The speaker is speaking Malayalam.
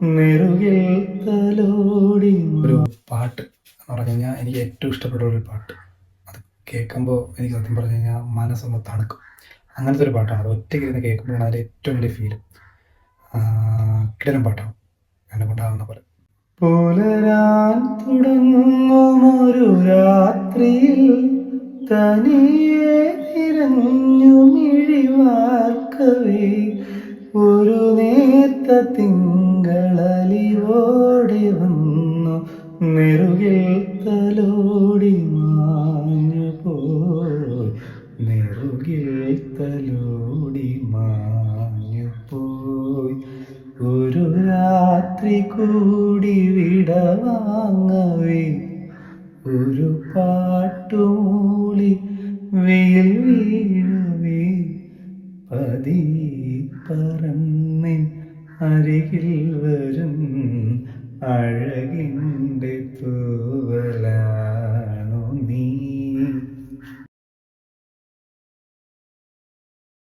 നെറുകിൽ തലോടി ഒരു പാട്ട് എന്ന് പറഞ്ഞു കഴിഞ്ഞാൽ എനിക്ക് ഏറ്റവും ഇഷ്ടപ്പെട്ട ഒരു പാട്ട്. അത് കേൾക്കുമ്പോൾ എനിക്ക് സത്യം പറഞ്ഞു കഴിഞ്ഞാൽ മനസ്സൊന്ന് തണുക്കും. അങ്ങനത്തെ ഒരു പാട്ടാണ്. അത് ഒറ്റയ്ക്കിരുന്ന് കേൾക്കുമ്പോഴാണ് അതിൽ ഏറ്റവും വലിയ ഫീല്. കിടലൻ പാട്ടാണ് എന്നെ കൊണ്ടാകുന്ന പോലെ. പുലരാൻ തുടങ്ങുമൊരു രാത്രിയിൽ തനിയെ തിരഞ്ഞു മിഴിവാർക്കവേ ഒരു നേർത്ത തിങ്കളലിവോടെ വന്നു നെറുകിൽ തലോടി മാഞ്ഞു പോയി. നെറുകിൽ തലോടി മാഞ്ഞു പോയി. ഒരു രാത്രി കൂടി വിടവാങ്ങവേ ഒരു പാട്ടുമൂളി വെയിൽ വീഴവേ പതിയെ പറന്നിൻ അരികിൽ വരും അഴകിൻ്റെ തൂവലാ.